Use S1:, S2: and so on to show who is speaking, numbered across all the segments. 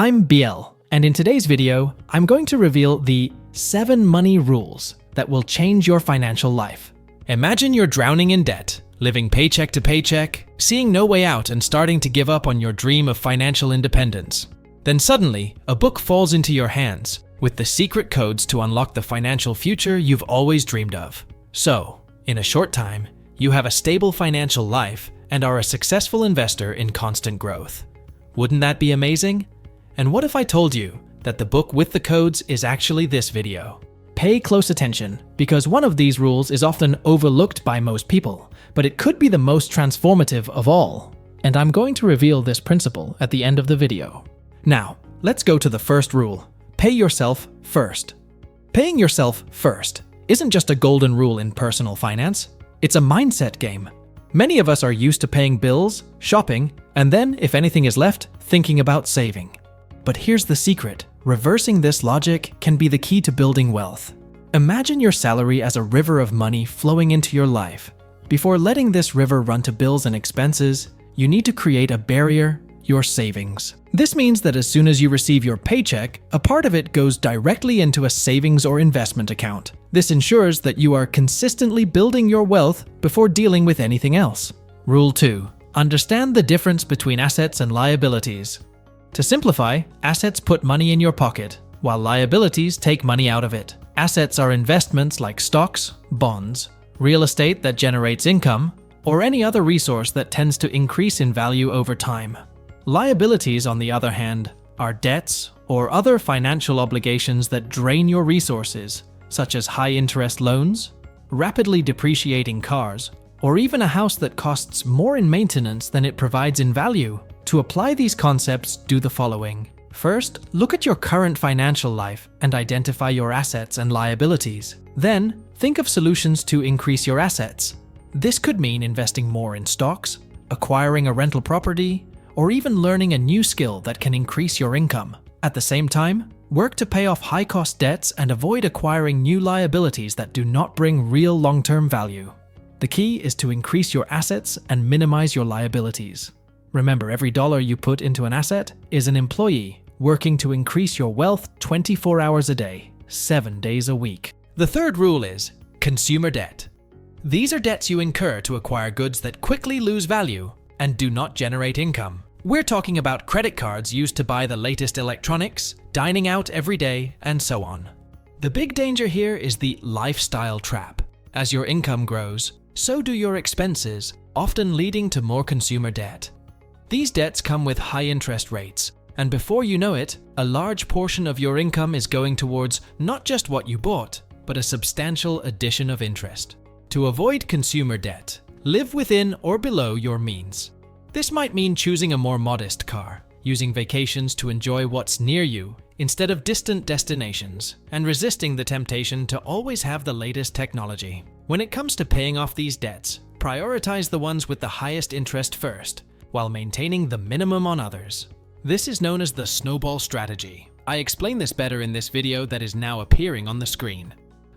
S1: I'm BL, and in today's video, I'm going to reveal the 7 money rules that will change your financial life. Imagine you're drowning in debt, living paycheck to paycheck, seeing no way out and starting to give up on your dream of financial independence. Then suddenly, a book falls into your hands with the secret codes to unlock the financial future you've always dreamed of. So, in a short time, you have a stable financial life and are a successful investor in constant growth. Wouldn't that be amazing? And what if I told you that the book with the codes is actually this video? Pay close attention, because one of these rules is often overlooked by most people, but it could be the most transformative of all. And I'm going to reveal this principle at the end of the video. Now, let's go to the first rule. Pay yourself first. Paying yourself first isn't just a golden rule in personal finance, it's a mindset game. Many of us are used to paying bills, shopping, and then, if anything is left, thinking about saving. But here's the secret. Reversing this logic can be the key to building wealth. Imagine your salary as a river of money flowing into your life. Before letting this river run to bills and expenses, you need to create a barrier: your savings. This means that as soon as you receive your paycheck, a part of it goes directly into a savings or investment account. This ensures that you are consistently building your wealth before dealing with anything else. Rule 2. Understand the difference between assets and liabilities. To simplify, assets put money in your pocket, while liabilities take money out of it. Assets are investments like stocks, bonds, real estate that generates income, or any other resource that tends to increase in value over time. Liabilities, on the other hand, are debts or other financial obligations that drain your resources, such as high-interest loans, rapidly depreciating cars, or even a house that costs more in maintenance than it provides in value. To apply these concepts, do the following. First, look at your current financial life and identify your assets and liabilities. Then, think of solutions to increase your assets. This could mean investing more in stocks, acquiring a rental property, or even learning a new skill that can increase your income. At the same time, work to pay off high-cost debts and avoid acquiring new liabilities that do not bring real long-term value. The key is to increase your assets and minimize your liabilities. Remember, every dollar you put into an asset is an employee working to increase your wealth 24 hours a day, 7 days a week. The third rule is consumer debt. These are debts you incur to acquire goods that quickly lose value and do not generate income. We're talking about credit cards used to buy the latest electronics, dining out every day, and so on. The big danger here is the lifestyle trap. As your income grows, so do your expenses, often leading to more consumer debt. These debts come with high interest rates, and before you know it, a large portion of your income is going towards not just what you bought, but a substantial addition of interest. To avoid consumer debt, live within or below your means. This might mean choosing a more modest car, using vacations to enjoy what's near you instead of distant destinations, and resisting the temptation to always have the latest technology. When it comes to paying off these debts, prioritize the ones with the highest interest first, while maintaining the minimum on others. This is known as the snowball strategy. I explain this better in this video that is now appearing on the screen.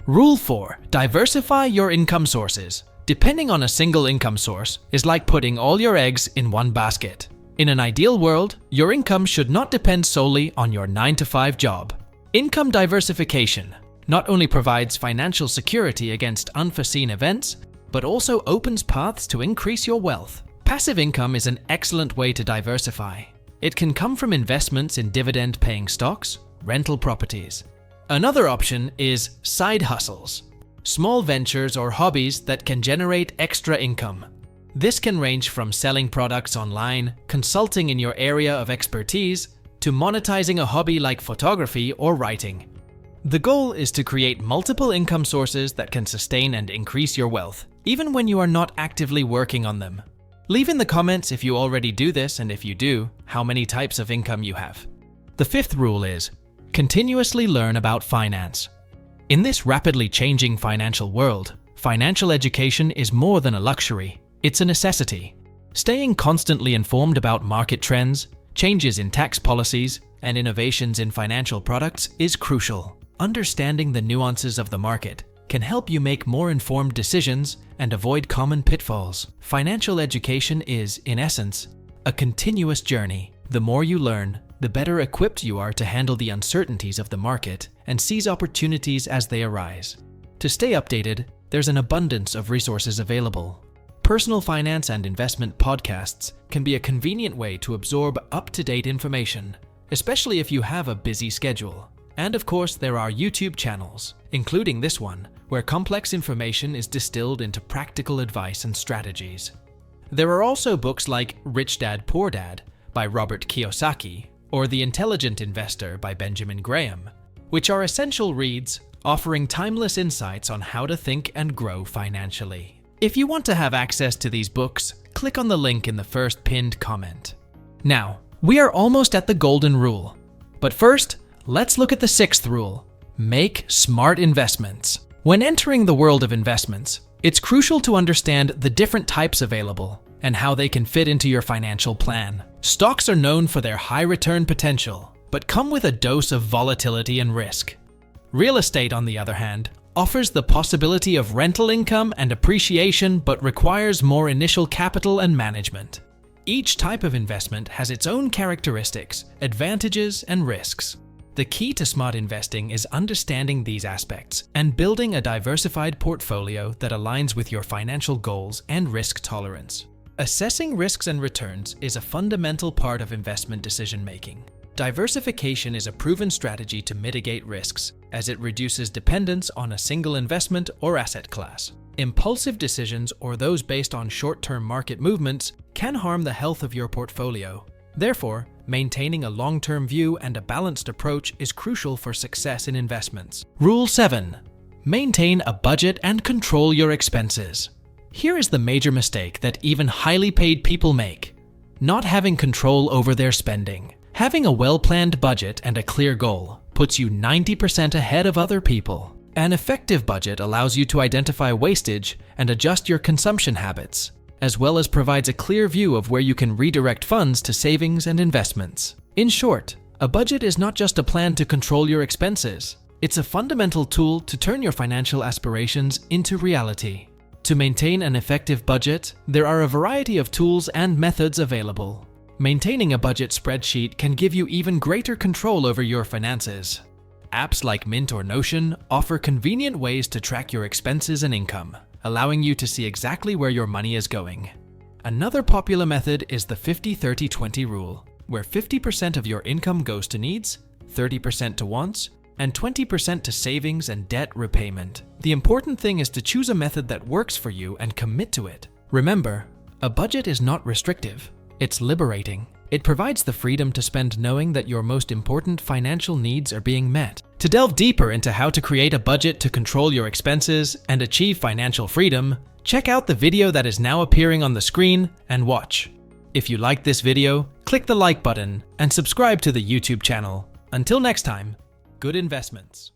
S1: Rule 4. Diversify your income sources. Depending on a single income source is like putting all your eggs in one basket. In an ideal world, your income should not depend solely on your 9-to-5 job. Income diversification not only provides financial security against unforeseen events, but also opens paths to increase your wealth. Passive income is an excellent way to diversify. It can come from investments in dividend-paying stocks, rental properties. Another option is side hustles, small ventures or hobbies that can generate extra income. This can range from selling products online, consulting in your area of expertise, to monetizing a hobby like photography or writing. The goal is to create multiple income sources that can sustain and increase your wealth, even when you are not actively working on them. Leave in the comments if you already do this, and if you do, how many types of income you have. The fifth rule is continuously learn about finance. In this rapidly changing financial world, financial education is more than a luxury, it's a necessity. Staying constantly informed about market trends, changes in tax policies, and innovations in financial products is crucial. Understanding the nuances of the market can help you make more informed decisions and avoid common pitfalls. Financial education is, in essence, a continuous journey. The more you learn, the better equipped you are to handle the uncertainties of the market and seize opportunities as they arise. To stay updated, there's an abundance of resources available. Personal finance and investment podcasts can be a convenient way to absorb up-to-date information, especially if you have a busy schedule. And of course, there are YouTube channels, including this one, where complex information is distilled into practical advice and strategies. There are also books like Rich Dad, Poor Dad by Robert Kiyosaki or The Intelligent Investor by Benjamin Graham, which are essential reads offering timeless insights on how to think and grow financially. If you want to have access to these books, click on the link in the first pinned comment. Now, we are almost at the golden rule. But first, let's look at the sixth rule: make smart investments. When entering the world of investments, it's crucial to understand the different types available and how they can fit into your financial plan. Stocks are known for their high return potential, but come with a dose of volatility and risk. Real estate, on the other hand, offers the possibility of rental income and appreciation but requires more initial capital and management. Each type of investment has its own characteristics, advantages, and risks. The key to smart investing is understanding these aspects and building a diversified portfolio that aligns with your financial goals and risk tolerance. Assessing risks and returns is a fundamental part of investment decision-making. Diversification is a proven strategy to mitigate risks, as it reduces dependence on a single investment or asset class. Impulsive decisions, or those based on short-term market movements, can harm the health of your portfolio. Therefore, maintaining a long-term view and a balanced approach is crucial for success in investments. Rule 7. Maintain a budget and control your expenses. Here is the major mistake that even highly paid people make: not having control over their spending. Having a well-planned budget and a clear goal puts you 90% ahead of other people. An effective budget allows you to identify wastage and adjust your consumption habits, as well as provides a clear view of where you can redirect funds to savings and investments. In short, a budget is not just a plan to control your expenses. It's a fundamental tool to turn your financial aspirations into reality. To maintain an effective budget, there are a variety of tools and methods available. Maintaining a budget spreadsheet can give you even greater control over your finances. Apps like Mint or Notion offer convenient ways to track your expenses and income, allowing you to see exactly where your money is going. Another popular method is the 50-30-20 rule, where 50% of your income goes to needs, 30% to wants, and 20% to savings and debt repayment. The important thing is to choose a method that works for you and commit to it. Remember, a budget is not restrictive. It's liberating. It provides the freedom to spend knowing that your most important financial needs are being met. To delve deeper into how to create a budget to control your expenses and achieve financial freedom, check out the video that is now appearing on the screen and watch. If you liked this video, click the like button and subscribe to the YouTube channel. Until next time, good investments.